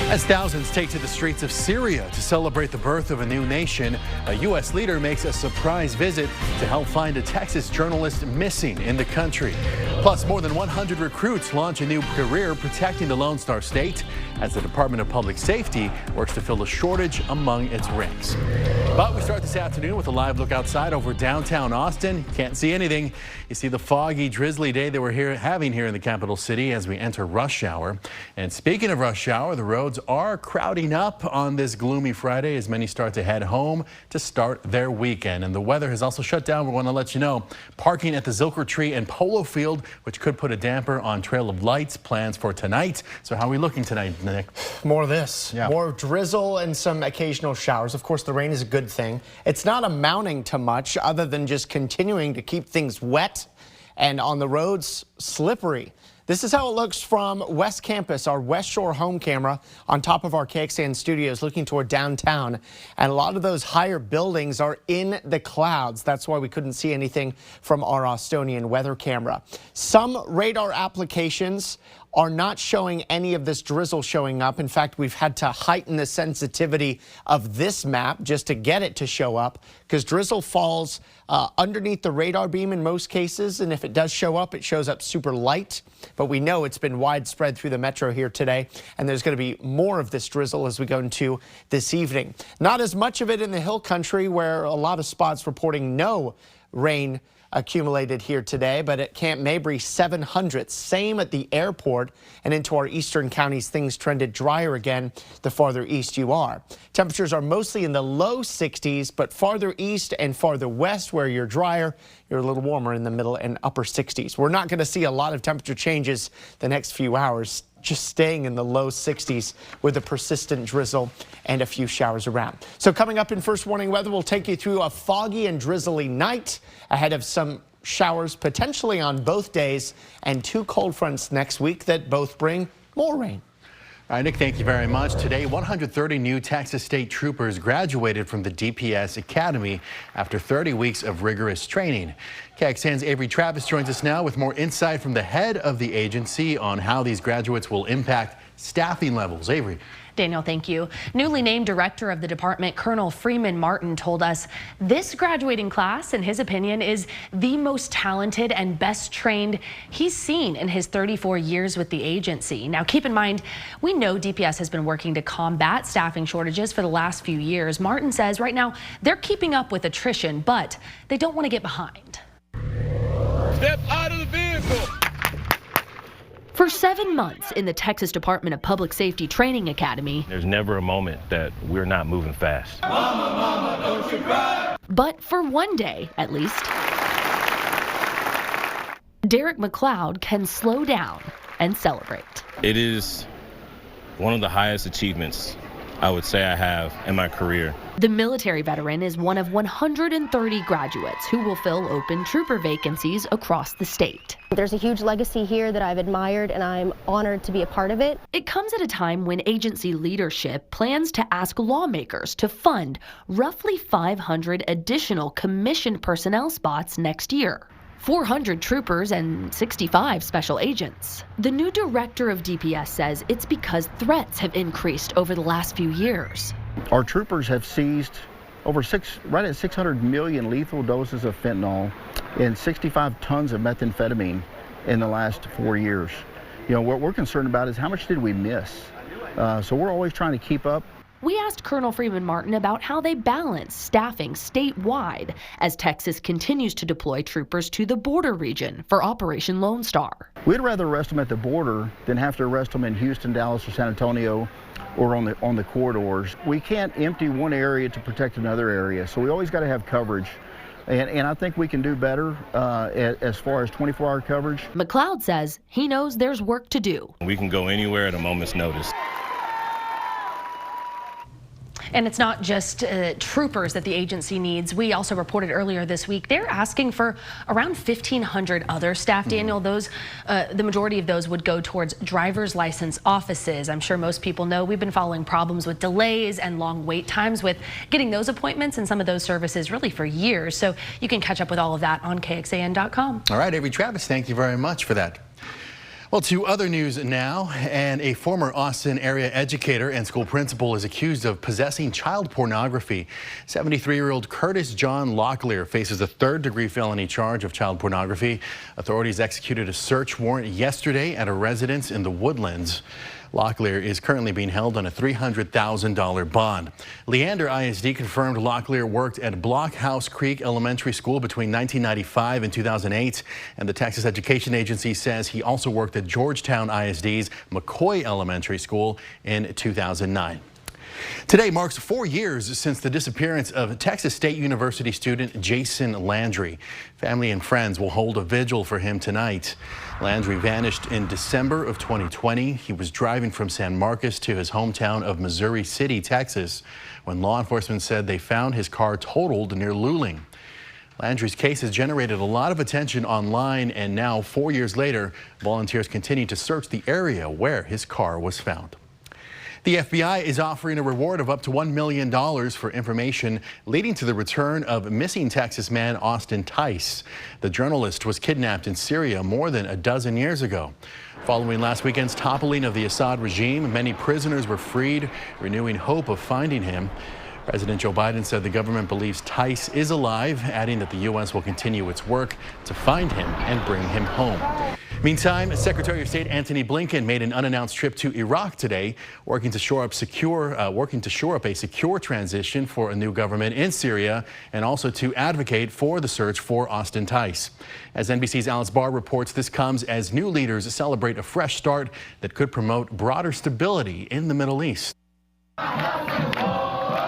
As thousands take to the streets of Syria to celebrate the birth of a new nation, a U.S. leader makes a surprise visit to help find a Texas journalist missing in the country. Plus, more than 100 recruits launch a new career protecting the Lone Star State as the Department of Public Safety works to fill a shortage among its ranks. But we start this afternoon with a live look outside over downtown Austin. Can't see anything. You see the foggy, drizzly day that we're having here in the capital city as we enter rush hour. And speaking of rush hour, the roads are crowding up on this gloomy Friday as many start to head home to start their weekend. And the weather has also shut down. We want to let you know parking at the Zilker Tree and Polo Field, which could put a damper on Trail of Lights plans for tonight. So how are we looking tonight, Nick? More of this. Yeah. More drizzle and some occasional showers. Of course, the rain is a good thing. It's not amounting to much other than just continuing to keep things wet and on the roads slippery. This is how it looks from West Campus, our West Shore home camera on top of our KXAN studios looking toward downtown. And a lot of those higher buildings are in the clouds. That's why we couldn't see anything from our Austonian weather camera. Some radar applications are not showing any of this drizzle showing up. In fact, we've had to heighten the sensitivity of this map just to get it to show up because drizzle falls underneath the radar beam in most cases. And if it does show up, it shows up super light. But we know it's been widespread through the metro here today. And there's going to be more of this drizzle as we go into this evening. Not as much of it in the hill country where a lot of spots reporting no rain accumulated here today, but at Camp Mabry 700, same at the airport and into our eastern counties, things trended drier again the farther east you are. Temperatures are mostly in the low 60s, but farther east and farther west where you're drier, you're a little warmer in the middle and upper 60s. We're not going to see a lot of temperature changes the next few hours, just staying in the low 60s with a persistent drizzle and a few showers around. So coming up in First Warning Weather, we'll take you through a foggy and drizzly night ahead of some showers potentially on both days and two cold fronts next week that both bring more rain. All right, Nick, thank you very much. Today, 130 new Texas State troopers graduated from the DPS Academy after 30 weeks of rigorous training. KXAN's Avery Travis joins us now with more insight from the head of the agency on how these graduates will impact staffing levels. Avery. Daniel, thank you. Newly named director of the department, Colonel Freeman Martin, told us this graduating class, in his opinion, is the most talented and best trained he's seen in his 34 years with the agency. Now, keep in mind, we know DPS has been working to combat staffing shortages for the last few years. Martin says right now they're keeping up with attrition, but they don't want to get behind. Step out of the vehicle. For 7 months in the Texas Department of Public Safety Training Academy, There's never a moment that we're not moving fast. Mama, don't you cry. but for one day at least, Derek McLeod can slow down and celebrate. It is one of the highest achievements I would say I have in my career. The military veteran is one of 130 graduates who will fill open trooper vacancies across the state. There's a huge legacy here that I've admired, and I'm honored to be a part of it. It comes at a time when agency leadership plans to ask lawmakers to fund roughly 500 additional commissioned personnel spots next year. 400 troopers and 65 special agents. The new director of DPS says it's because threats have increased over the last few years. Our troopers have seized right at 600 million lethal doses of fentanyl and 65 tons of methamphetamine in the last 4 years. You know, what we're concerned about is how much did we miss? So we're always trying to keep up. We asked Colonel Freeman Martin about how they balance staffing statewide as Texas continues to deploy troopers to the border region for Operation Lone Star. We'd rather arrest them at the border than have to arrest them in Houston, Dallas, or San Antonio, or on the corridors. We can't empty one area to protect another area, so we always got to have coverage. And I think we can do better as far as 24-hour coverage. McLeod says he knows there's work to do. We can go anywhere at a moment's notice. And it's not just troopers that the agency needs. We also reported earlier this week they're asking for around 1,500 other staff. Daniel, those the majority of those would go towards driver's license offices. I'm sure most people know we've been following problems with delays and long wait times with getting those appointments and some of those services really for years. So you can catch up with all of that on KXAN.com. All right, Avery Travis, thank you very much for that. Well, to other news now, and a former Austin area educator and school principal is accused of possessing child pornography. 73-year-old Curtis John Locklear faces a third-degree felony charge of child pornography. Authorities executed a search warrant yesterday at a residence in the Woodlands. Locklear is currently being held on a $300,000 bond. Leander ISD confirmed Locklear worked at Blockhouse Creek Elementary School between 1995 and 2008, and the Texas Education Agency says he also worked at Georgetown ISD's McCoy Elementary School in 2009. Today marks 4 years since the disappearance of Texas State University student Jason Landry. Family and friends will hold a vigil for him tonight. Landry vanished in December of 2020. He was driving from San Marcos to his hometown of Missouri City, Texas, when law enforcement said they found his car totaled near Luling. Landry's case has generated a lot of attention online, and now 4 years later, volunteers continue to search the area where his car was found. The FBI is offering a reward of up to $1 million for information leading to the return of missing Texas man Austin Tice. The journalist was kidnapped in Syria more than a dozen years ago. Following last weekend's toppling of the Assad regime, many prisoners were freed, renewing hope of finding him. President Joe Biden said the government believes Tice is alive, adding that the U.S. will continue its work to find him and bring him home. Meantime, Secretary of State Antony Blinken made an unannounced trip to Iraq today, working to shore up a secure transition for a new government in Syria, and also to advocate for the search for Austin Tice. As NBC's Alice Barr reports, this comes as new leaders celebrate a fresh start that could promote broader stability in the Middle East.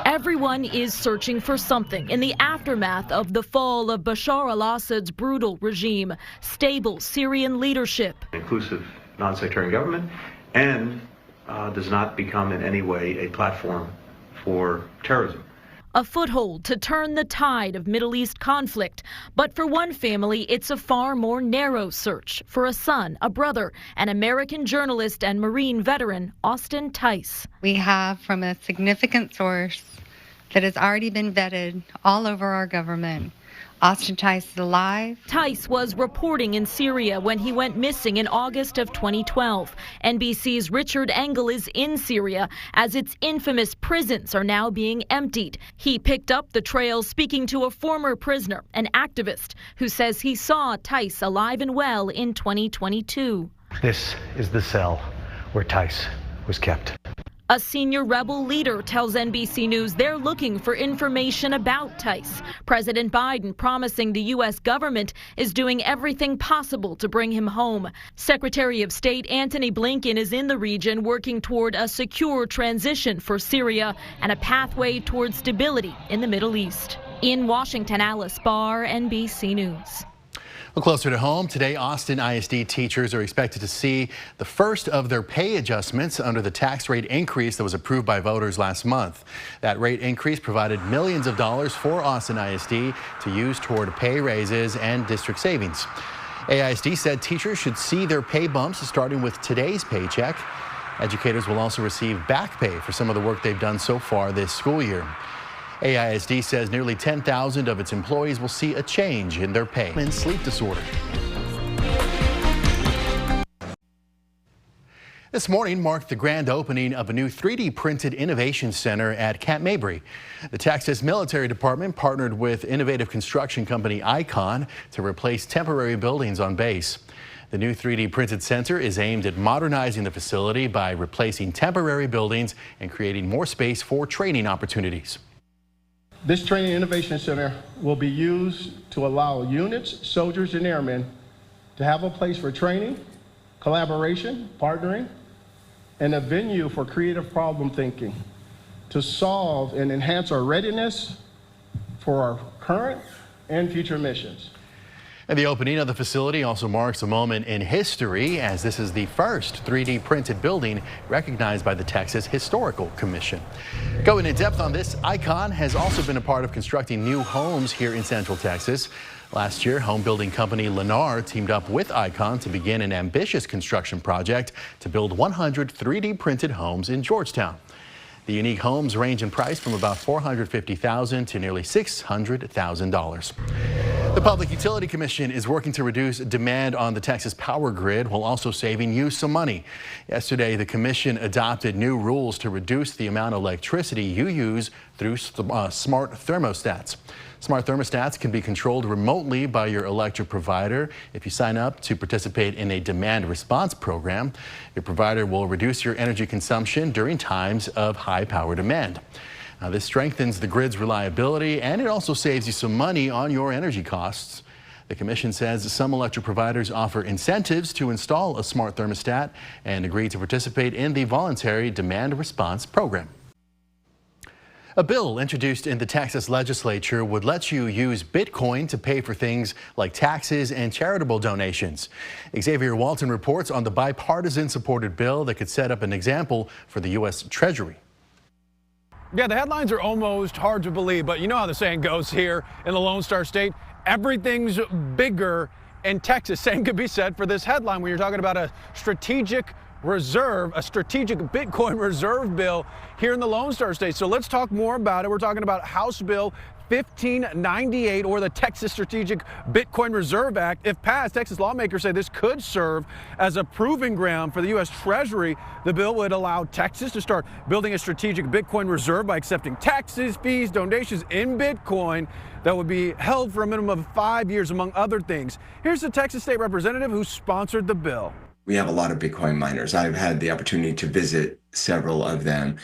Everyone is searching for something in the aftermath of the fall of Bashar al-Assad's brutal regime. Stable Syrian leadership. Inclusive, non-sectarian government, and does not become in any way a platform for terrorism. A foothold to turn the tide of Middle East conflict. But for one family, it's a far more narrow search for a son, a brother, an American journalist and Marine veteran, Austin Tice. We have from a significant source that has already been vetted all over our government. Austin Tice is alive. Tice was reporting in Syria when he went missing in August of 2012. NBC's Richard Engel is in Syria as its infamous prisons are now being emptied. He picked up the trail speaking to a former prisoner, an activist, who says he saw Tice alive and well in 2022. This is the cell where Tice was kept. A senior rebel leader tells NBC News they're looking for information about Tice. President Biden promising the U.S. government is doing everything possible to bring him home. Secretary of State Antony Blinken is in the region working toward a secure transition for Syria and a pathway toward stability in the Middle East. In Washington, Alice Barr, NBC News. Well, closer to home, today Austin ISD teachers are expected to see the first of their pay adjustments under the tax rate increase that was approved by voters last month. That rate increase provided millions of dollars for Austin ISD to use toward pay raises and district savings. AISD said teachers should see their pay bumps starting with today's paycheck. Educators will also receive back pay for some of the work they've done so far this school year. AISD says nearly 10,000 of its employees will see a change in their pay and sleep disorder. This morning marked the grand opening of a new 3D printed innovation center at Camp Mabry. The Texas Military Department partnered with innovative construction company Icon to replace temporary buildings on base. The new 3D printed center is aimed at modernizing the facility by replacing temporary buildings and creating more space for training opportunities. This Training Innovation Center will be used to allow units, soldiers, and airmen to have a place for training, collaboration, partnering, and a venue for creative problem thinking to solve and enhance our readiness for our current and future missions. And the opening of the facility also marks a moment in history, as this is the first 3D printed building recognized by the Texas Historical Commission. Going in depth on this, Icon has also been a part of constructing new homes here in Central Texas. Last year, home building company Lennar teamed up with Icon to begin an ambitious construction project to build 100 3D printed homes in Georgetown. The unique homes range in price from about $450,000 to nearly $600,000. The Public Utility Commission is working to reduce demand on the Texas power grid while also saving you some money. Yesterday, the commission adopted new rules to reduce the amount of electricity you use through smart thermostats. Smart thermostats can be controlled remotely by your electric provider. If you sign up to participate in a demand response program, your provider will reduce your energy consumption during times of high power demand. Now, this strengthens the grid's reliability, and it also saves you some money on your energy costs. The commission says some electric providers offer incentives to install a smart thermostat and agree to participate in the voluntary demand response program. A bill introduced in the Texas legislature would let you use Bitcoin to pay for things like taxes and charitable donations. Xavier Walton reports on the bipartisan supported bill that could set up an example for the U.S. Treasury. Yeah, the headlines are almost hard to believe, but you know how the saying goes here in the Lone Star State. Everything's bigger in Texas. Same could be said for this headline when you're talking about a strategic reserve, a strategic Bitcoin reserve bill here in the Lone Star State. So let's talk more about it. We're talking about House Bill 1598, or the Texas Strategic Bitcoin Reserve Act. If passed, Texas lawmakers say this could serve as a proving ground for the U.S. Treasury. The bill would allow Texas to start building a strategic Bitcoin reserve by accepting taxes, fees, donations in Bitcoin that would be held for a minimum of 5 years, among other things. Here's the Texas state representative who sponsored the bill. We have a lot of Bitcoin miners. I've had the opportunity to visit several of them,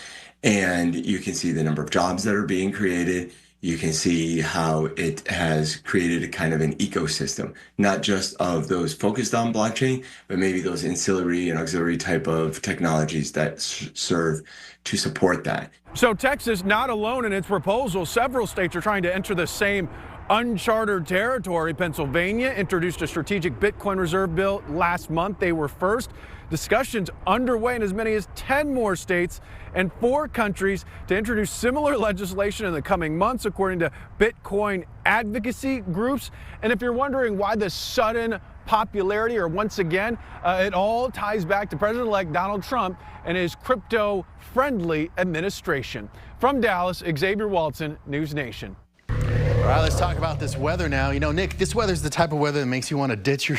and you can see the number of jobs that are being created. You can see how it has created a kind of an ecosystem, not just of those focused on blockchain, but maybe those ancillary and auxiliary type of technologies that serve to support that. So Texas, not alone in its proposal. Several states are trying to enter the same uncharted territory. Pennsylvania introduced a strategic Bitcoin reserve bill last month. They were first. Discussions underway in as many as 10 more states and 4 countries to introduce similar legislation in the coming months, according to Bitcoin advocacy groups. And if you're wondering why this sudden popularity, or once again, it all ties back to President-elect Donald Trump and his crypto-friendly administration. From Dallas, Xavier Walton, News Nation. All right, let's talk about this weather now. You know, Nick, this weather's the type of weather that makes you want to ditch your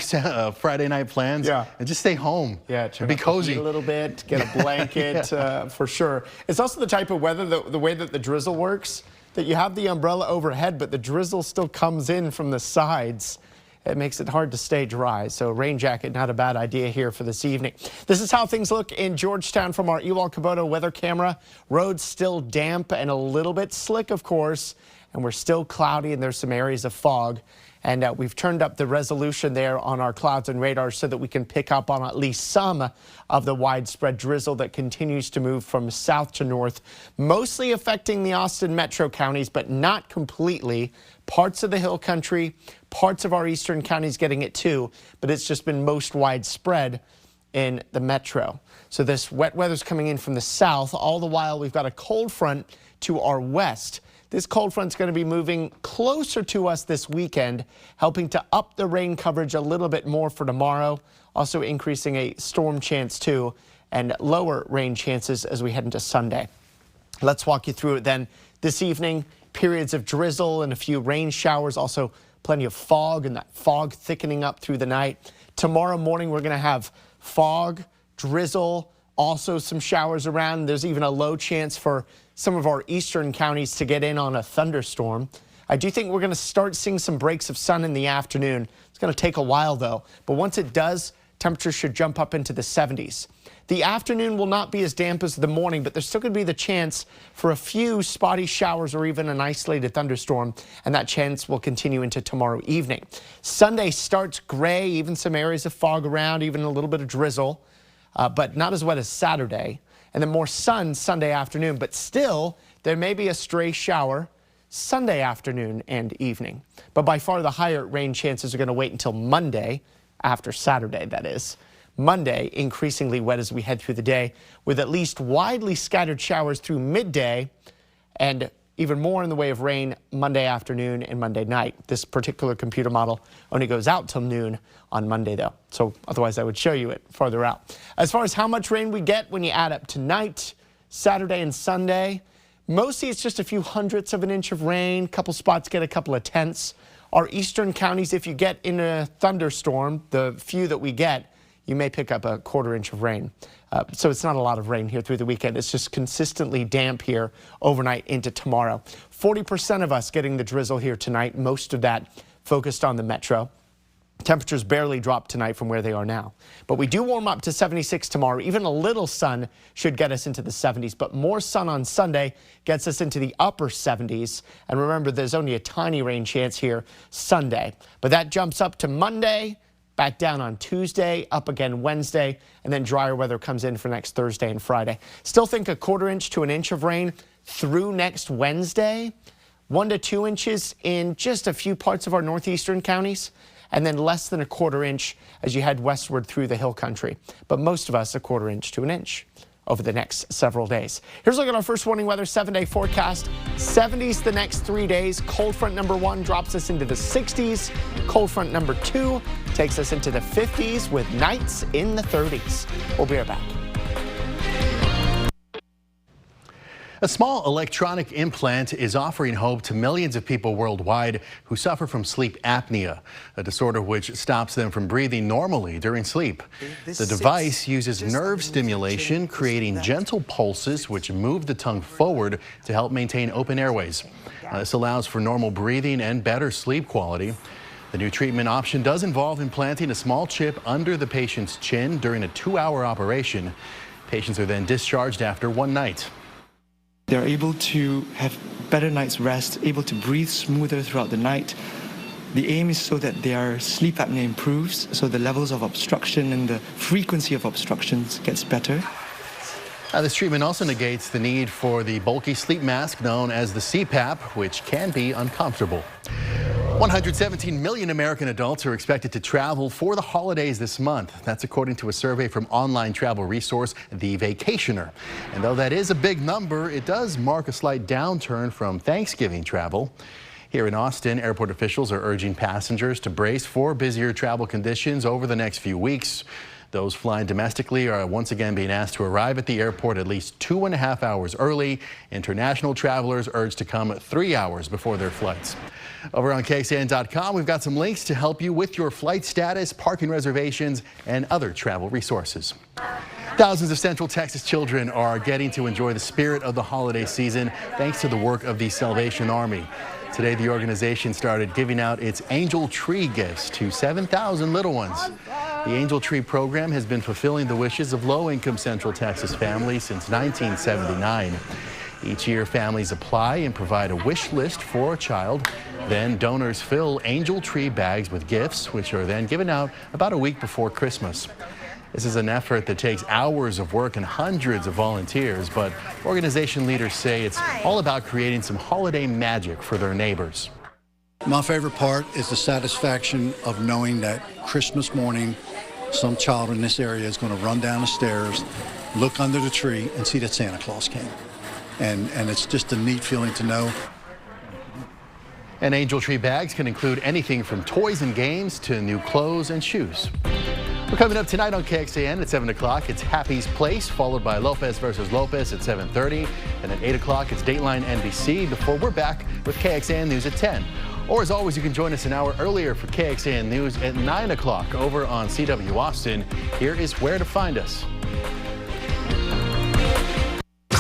Friday night plans and just stay home. Yeah, and be cozy a little bit, get a blanket for sure. It's also the type of weather, the way that the drizzle works, that you have the umbrella overhead, but the drizzle still comes in from the sides. It makes it hard to stay dry. So rain jacket, not a bad idea here for this evening. This is how things look in Georgetown from our Ewald Kubota weather camera. Roads still damp and a little bit slick, of course. And we're still cloudy, and there's some areas of fog. And we've turned up the resolution there on our clouds and radar so that we can pick up on at least some of the widespread drizzle that continues to move from south to north, mostly affecting the Austin metro counties, but not completely. Parts of the hill country, parts of our eastern counties getting it too, but it's just been most widespread in the metro. So this wet weather's coming in from the south. All the while, we've got a cold front to our west. This cold front's going to be moving closer to us this weekend, helping to up the rain coverage a little bit more for tomorrow, also increasing a storm chance too, and lower rain chances as we head into Sunday. Let's walk you through it then. This evening, periods of drizzle and a few rain showers, also plenty of fog, and that fog thickening up through the night. Tomorrow morning, we're going to have fog, drizzle, also some showers around. There's even a low chance for some of our eastern counties to get in on a thunderstorm. I do think we're going to start seeing some breaks of sun in the afternoon. It's going to take a while, though. But once it does, temperatures should jump up into the 70s. The afternoon will not be as damp as the morning, but there's still going to be the chance for a few spotty showers or even an isolated thunderstorm, and that chance will continue into tomorrow evening. Sunday starts gray, even some areas of fog around, even a little bit of drizzle, but not as wet as Saturday. And then more sun Sunday afternoon, but still there may be a stray shower Sunday afternoon and evening. But by far the higher rain chances are going to wait until Monday, after Saturday, that is. Monday, increasingly wet as we head through the day, with at least widely scattered showers through midday and even more in the way of rain Monday afternoon and Monday night. This particular computer model only goes out till noon on Monday, though. So otherwise, I would show you it farther out. As far as how much rain we get when you add up tonight, Saturday and Sunday, mostly it's just a few hundredths of an inch of rain. A couple spots get a couple of tenths. Our eastern counties, if you get in a thunderstorm, the few that we get, you may pick up a 1/4 inch of rain. So it's not a lot of rain here through the weekend. It's just consistently damp here overnight into tomorrow. 40% of us getting the drizzle here tonight, most of that focused on the metro. Temperatures barely drop tonight from where they are now. But we do warm up to 76 tomorrow. Even a little sun should get us into the 70s. But more sun on Sunday gets us into the upper 70s. And remember, there's only a tiny rain chance here Sunday. But that jumps up to Monday, back down on Tuesday, up again Wednesday, and then drier weather comes in for next Thursday and Friday. Still think a 1/4 inch to an inch of rain through next Wednesday. 1 to 2 inches in just a few parts of our northeastern counties, and then less than a 1/4 inch as you head westward through the hill country. But most of us a 1/4 inch to an inch over the next several days. Here's a look at our first warning weather 7-day forecast. 70s the next 3 days. Cold front number 1 drops us into the 60s. Cold front number 2 takes us into the 50s with nights in the 30s. We'll be right back. A small electronic implant is offering hope to millions of people worldwide who suffer from sleep apnea, a disorder which stops them from breathing normally during sleep. The device uses nerve stimulation, creating gentle pulses which move the tongue forward to help maintain open airways. This allows for normal breathing and better sleep quality. The new treatment option does involve implanting a small chip under the patient's chin during a 2-hour operation. Patients are then discharged after 1 night. They're able to have better night's rest, able to breathe smoother throughout the night. The aim is so that their sleep apnea improves, so the levels of obstruction and the frequency of obstructions gets better. This treatment also negates the need for the bulky sleep mask known as the CPAP, which can be uncomfortable. 117 million American adults are expected to travel for the holidays this month. That's according to a survey from online travel resource The Vacationer. And though that is a big number, it does mark a slight downturn from Thanksgiving travel. Here in Austin, airport officials are urging passengers to brace for busier travel conditions over the next few weeks. Those flying domestically are once again being asked to arrive at the airport at least 2.5 hours early. International travelers urged to come 3 hours before their flights. Over on KXAN.com, we've got some links to help you with your flight status, parking reservations, and other travel resources. Thousands of Central Texas children are getting to enjoy the spirit of the holiday season thanks to the work of the Salvation Army. Today, the organization started giving out its Angel Tree gifts to 7,000 little ones. The Angel Tree program has been fulfilling the wishes of low-income Central Texas families since 1979. Each year, families apply and provide a wish list for a child. Then donors fill Angel Tree bags with gifts, which are then given out about a week before Christmas. This is an effort that takes hours of work and hundreds of volunteers, but organization leaders say it's all about creating some holiday magic for their neighbors. My favorite part is the satisfaction of knowing that Christmas morning, some child in this area is going to run down the stairs, look under the tree, and see that Santa Claus came. And it's just a neat feeling to know. And Angel Tree bags can include anything from toys and games to new clothes and shoes. We're coming up tonight on KXAN at 7 o'clock. It's Happy's Place, followed by Lopez versus Lopez at 7:30. And at 8 o'clock, it's Dateline NBC before we're back with KXAN News at 10. Or as always, you can join us an hour earlier for KXAN News at 9 o'clock over on CW Austin. Here is where to find us.